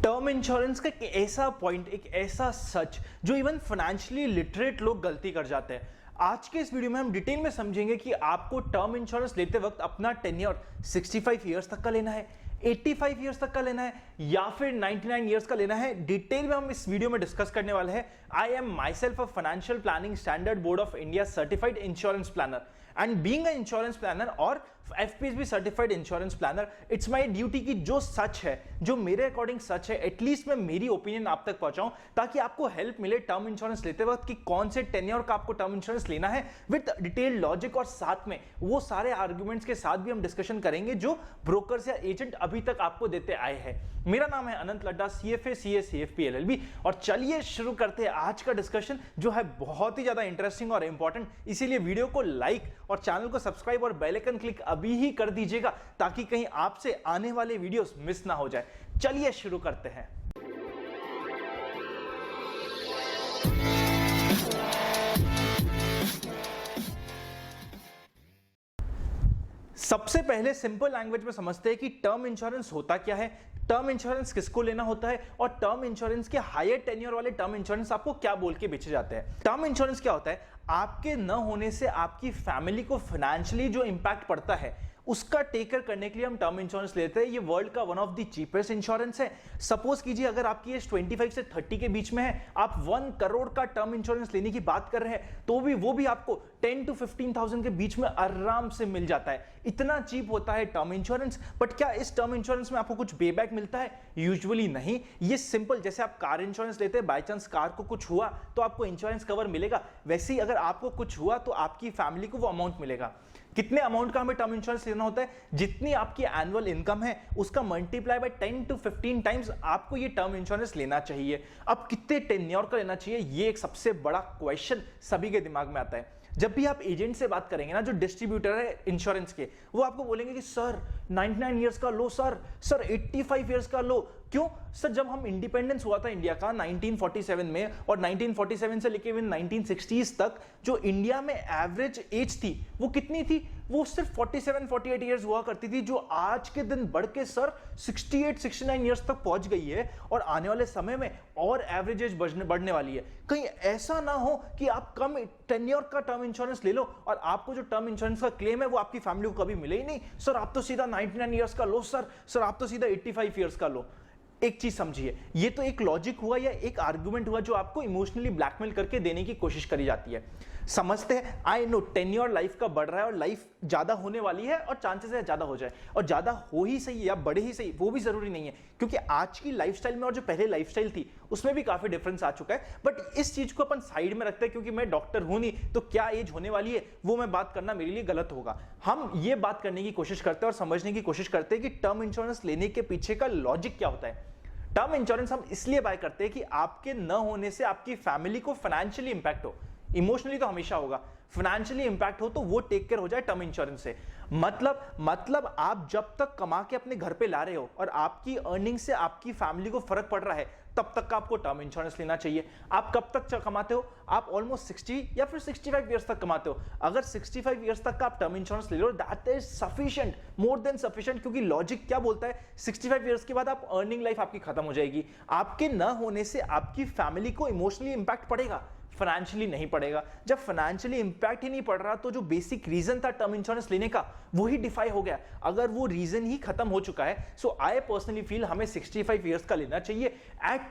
Term insurance का एक ऐसा पॉइंट, एक ऐसा सच जो इवन फाइनेंशियली लिटरेट लोग गलती कर जाते हैं। आज के इस वीडियो में हम डिटेल में समझेंगे कि आपको टर्म इंश्योरेंस लेते वक्त अपना टेन्योर 65 इयर्स तक का लेना है, 85 इयर्स तक का लेना है या फिर 99 इयर्स का लेना है। डिटेल में हम इस वीडियो में डिस्कस करने वाले हैं। I am myself a financial planning standard board of India certified insurance planner and being a insurance planner और FPSB certified insurance planner, it's my duty कि जो सच है, जो मेरे अकॉर्डिंग सच है, एटलीस्ट मैं मेरी ओपिनियन आप तक पहुंचाऊं ताकि आपको हेल्प मिले टर्म इंश्योरेंस लेते वक्त कि कौन से टेन्योर का आपको टर्म इंश्योरेंस लेना है विद डिटेल लॉजिक, और साथ में वो सारे आर्गुमेंट्स के साथ भी हम डिस्कशन करेंगे जो ब्रोकर्स या एजेंट अभी तक आपको देते आए हैं। मेरा नाम है अनंत Ladda, CFA CA CFP LLB, और चलिए शुरू करते हैं आज का डिस्कशन जो है बहुत ही ज्यादा इंटरेस्टिंग और इंपॉर्टेंट। इसीलिए वीडियो को लाइक और चैनल को सब्सक्राइब और बेल आइकन क्लिक अभी ही कर दीजिएगा ताकि कहीं आपसे आने वाले वीडियोस मिस ना हो जाए। चलिए शुरू करते हैं। सबसे पहले सिंपल लैंग्वेज में समझते हैं कि टर्म इंश्योरेंस होता क्या है, टर्म इंश्योरेंस किसको लेना होता है और टर्म इंश्योरेंस के हायर टेन्योर वाले टर्म इंश्योरेंस आपको क्या बोल के बेचे जाते हैं। टर्म इंश्योरेंस क्या होता है? आपके न होने से आपकी फैमिली को फाइनेंशियली जो इंपैक्ट पड़ता है उसका टेक केयर करने के लिए हम टर्म इंश्योरेंस लेते हैं। ये वर्ल्ड का one of the cheapest insurance है। सपोज कीजिए अगर आपकी एज 25 से 30 के बीच में है, आप 1 करोड़ का टर्म इंश्योरेंस लेने की बात कर रहे हैं तो भी वो भी आपको 10 to 15,000 के बीच में आराम से मिल जाता है। इतना चीप होता है टर्म इंश्योरेंस। बट क्या इस टर्म इंश्योरेंस में आपको कुछ बेबैक मिलता है? यूजुअली नहीं। ये सिंपल, जैसे आप कार इंश्योरेंस लेते हैं, बाय चांस कार को कुछ हुआ तो आपको इंश्योरेंस कवर मिलेगा, वैसे ही अगर आपको कुछ हुआ तो आपकी फैमिली को वो अमाउंट मिलेगा। कितने अमाउंट का हमें टर्म इंश्योरेंस लेना होता है? जितनी आपकी एनुअल इनकम है उसका मल्टीप्लाई बाय 10 to 15 टाइम्स आपको ये टर्म इंश्योरेंस लेना चाहिए। अब कितने टेन्योर का लेना चाहिए, ये एक सबसे बड़ा क्वेश्चन सभी के दिमाग में आता है। जब भी आप एजेंट से बात करेंगे ना, जो डिस्ट्रीब्यूटर है इंश्योरेंस के, वो आपको बोलेंगे कि सर 99 इयर्स का लो, सर 85 इयर्स का लो। क्यों सर? जब हम इंडिपेंडेंस हुआ था इंडिया का 1947 में, और 1947 से लेके 1960s तक जो इंडिया में एवरेज एज थी वो कितनी थी? वो सिर्फ 47-48 इयर्स हुआ करती थी, जो आज के दिन बढ़ के सर 68-69 इयर्स तक पहुंच गई है, और आने वाले समय में और एवरेज एज बढ़ने वाली है। कहीं ऐसा ना हो कि आप कम टेन्योर का टर्म इंश्योरेंस ले लो और आपको जो टर्म इंश्योरेंस का क्लेम है वो आपकी फैमिली को कभी मिले ही नहीं। सर आप तो सीधा 99 इयर्स का लो, सर आप तो सीधा 85 इयर्स का लो। एक चीज समझिए, ये तो एक लॉजिक हुआ या एक आर्गुमेंट हुआ जो आपको इमोशनली ब्लैकमेल करके देने की कोशिश करी जाती है। समझते हैं, आई नो टेन्योर लाइफ का बढ़ रहा है और लाइफ ज्यादा होने वाली है और चांसेस है ज्यादा हो जाए, और ज्यादा हो ही सही या बढ़े ही सही वो भी जरूरी नहीं है, क्योंकि आज की लाइफस्टाइल में और जो पहले लाइफस्टाइल थी उसमें भी काफी डिफरेंस आ चुका है। बट इस चीज को अपन साइड में रखते हैं, क्योंकि मैं डॉक्टर हूं नहीं, तो क्या एज होने वाली है वो मैं बात करना मेरे लिए गलत होगा। हम ये बात करने की कोशिश करते हैं और समझने की कोशिश करते हैं कि टर्म इंश्योरेंस लेने के पीछे का लॉजिक क्या होता है। टर्म इंश्योरेंस हम इसलिए बाय करते हैं कि आपके न होने से आपकी फैमिली को फाइनेंशियली इंपैक्ट हो। इमोशनली तो हमेशा होगा, फाइनेंशियली इंपैक्ट हो तो वो टेक केयर हो जाए टर्म इंश्योरेंस से। मतलब आप जब तक कमा के अपने घर पे ला रहे हो और आपकी अर्निंग से आपकी फैमिली को फर्क पड़ रहा है, तब तक का आपको टर्म इंश्योरेंस लेना चाहिए। आप कब तक कमाते हो? आप ऑलमोस्ट 60 या फिर 65 इयर्स तक कमाते हो। अगर 65 इयर्स तक का आप टर्म इंश्योरेंस ले लो, that is sufficient, more than sufficient, क्योंकि लॉजिक क्या बोलता है? 65 इयर्स के बाद आप अर्निंग लाइफ आपकी खत्म हो जाएगी। आपके न होने से आपकी फैमिली को इमोशनली इंपैक्ट पड़ेगा, फाइनेंशियली नहीं पड़ेगा। जब फाइनेंशियली इंपैक्ट ही नहीं पड़ रहा तो जो बेसिक रीजन था टर्म इंश्योरेंस लेने का वो ही डिफाई हो गया। अगर वो रीजन ही खत्म हो चुका है, सो आई पर्सनली फील हमें 65 इयर्स का लेना चाहिए। एट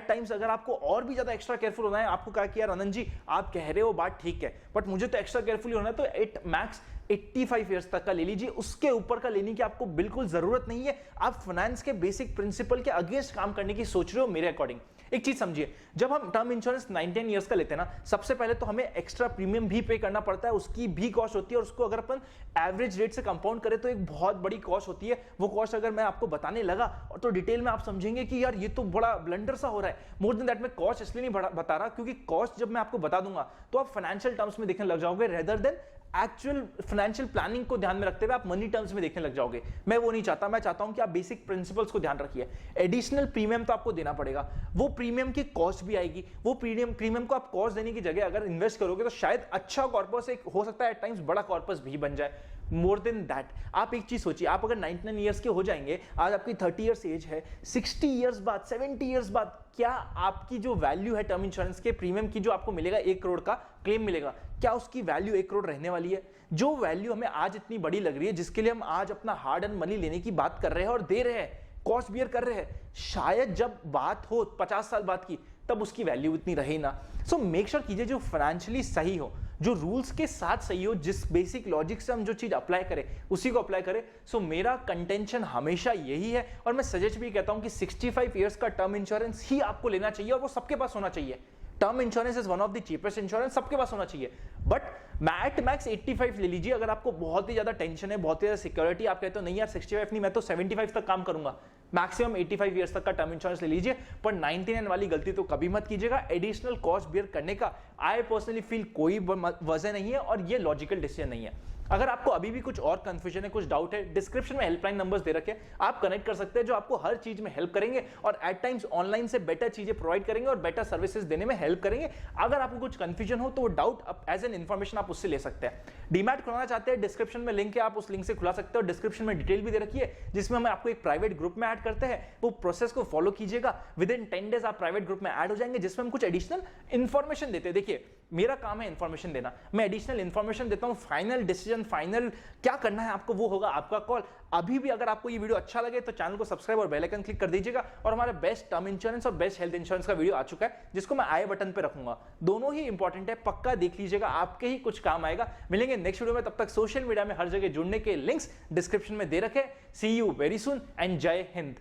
टाइम्स अगर आपको और भी ज्यादा एक्स्ट्रा केयरफुल होना है, आपको कहा कि यार आनंद जी आप कह रहे हो बात ठीक है, बट मुझे तो एक्स्ट्रा केयरफुल होना है, तो एट मैक्स 85 इयर्स तक का ले लीजिए। उसके ऊपर का लेने की आपको बिल्कुल जरूरत नहीं है। आप फाइनेंस के बेसिक प्रिंसिपल के अगेंस्ट काम करने की सोच रहे हो मेरे अकॉर्डिंग। एक चीज समझिए, जब हम टर्म इंश्योरेंस 19 इयर्स का लेते हैं ना, सबसे पहले तो हमें एक्स्ट्रा प्रीमियम भी पे करना पड़ता है, उसकी भी कॉस्ट होती है, और उसको अगर अपन एवरेज रेट से कंपाउंड करें तो एक बहुत बड़ी कॉस्ट होती है। वो कॉस्ट अगर मैं आपको बताने लगा और तो डिटेल में आप समझेंगे कि यार ये तो बड़ा ब्लंडर सा हो रहा है। मोर देन दैट, मैं कॉस्ट इसलिए नहीं बता रहा क्योंकि कॉस्ट जब मैं आपको बता दूंगा तो आप फाइनेंशियल टर्म्स में देखने लग जाओगे, rather than actual financial planning को ध्यान में रखते हुए आप मनी टर्म्स में देखने लग जाओगे। मैं वो नहीं चाहता, मैं चाहता हूं कि आप बेसिक प्रिंसिपल्स को ध्यान रखिए। एडिशनल प्रीमियम तो आपको देना पड़ेगा, वो प्रीमियम की कॉस्ट भी आएगी। वो प्रीमियम को आप कॉस्ट देने की जगह अगर इन्वेस्ट करोगे तो शायद अच्छा कॉर्पस एक हो सकता है, एट टाइम्स बड़ा कॉर्पस भी बन जाए। More than that. आप एक चीज सोचिए, आप अगर 99 ईयर्स के हो जाएंगे, आज आपकी 30 ईयर्स एज है, 60 ईयर्स बाद, 70 ईयर्स बाद क्या आपकी जो वैल्यू है टर्म इंश्योरेंस के प्रीमियम की, जो आपको मिलेगा 1 करोड़ का क्लेम मिलेगा, क्या उसकी वैल्यू 1 करोड़ रहने वाली है? जो वैल्यू हमें आज इतनी बड़ी लग रही है, जिसके लिए हम आज अपना हार्ड एंड मनी लेने की बात कर रहे हैं और दे रहे हैं, कॉस्ट बियर कर रहे हैं, शायद जब बात हो 50 साल बाद की, तब उसकी वैल्यू इतनी रहे ना। सो मेक श्योर कीजिए जो फाइनेंशियली सही हो, जो रूल्स के साथ सही हो, जिस बेसिक लॉजिक से हम जो चीज अप्लाई करें उसी को अप्लाई करें। सो मेरा कंटेंशन हमेशा यही है, और मैं सजेस्ट भी कहता हूं कि 65 इयर्स का टर्म इंश्योरेंस ही आपको लेना चाहिए, और वो सबके पास होना चाहिए। Term insurance is one of the cheapest insurance, सबके पास होना चाहिए। बट मैट मैक्स 85 ले लीजिए, अगर आपको बहुत ही ज्यादा टेंशन है, बहुत ही ज्यादा सिक्योरिटी, आप कहते हो नहीं यार 65 नहीं, मैं तो 75 तक काम करूंगा, मैक्सिमम 85 इयर्स तक का टर्म इंश्योरेंस ले लीजिए। पर 99 वाली गलती तो कभी मत कीजिएगा। एडिशनल कॉस्ट बियर करने का आई पर्सनली फील कोई वजह नहीं है, और ये लॉजिकल डिसीजन नहीं है। अगर आपको अभी भी कुछ और कंफ्यूजन है, कुछ डाउट है, डिस्क्रिप्शन में हेल्पलाइन नंबर्स दे रखे हैं, आप कनेक्ट कर सकते हैं, जो आपको हर चीज में हेल्प करेंगे और एट टाइम्स ऑनलाइन से बेटर चीजें प्रोवाइड करेंगे और बेटर सर्विसेज देने में हेल्प करेंगे। अगर आपको कुछ कंफ्यूजन हो तो वो डाउट एज एन इन्फॉर्मेशन आप उससे ले सकते हैं। डीमैट खुलाना चाहते हैं, डिस्क्रिप्शन में लिंक है, आप उस लिंक से खुला सकते हो। डिस्क्रिप्शन में डिटेल भी दे रखी है, जिसमें हम आपको एक प्राइवेट ग्रुप में ऐड करते हैं। वो प्रोसेस को फॉलो कीजिएगा, विद इन 10 डेज आप प्राइवेट ग्रुप में ऐड हो जाएंगे, जिसमें हम कुछ एडिशनल इन्फॉर्मेशन देते हैं। देखिए मेरा काम है इन्फॉर्मेशन देना, मैं एडिशनल इन्फॉर्मेशन देता हूं। फाइनल डिसीजन, फाइनल क्या करना है आपको, वो होगा आपका कॉल। अभी भी अगर आपको ये वीडियो अच्छा लगे तो चैनल को सब्सक्राइब और बेल आइकन क्लिक कर दीजिएगा। और हमारा बेस्ट टर्म इंश्योरेंस और बेस्ट हेल्थ इंश्योरेंस का वीडियो आ चुका है, जिसको मैं आई बटन पे रखूंगा। दोनों ही इंपॉर्टेंट है, पक्का देख लीजिएगा, आपके ही कुछ काम आएगा। मिलेंगे नेक्स्ट वीडियो में, तब तक सोशल मीडिया में हर जगह जुड़ने के लिंक्स डिस्क्रिप्शन में दे रखे। सी यू वेरी सून एंड जय हिंद।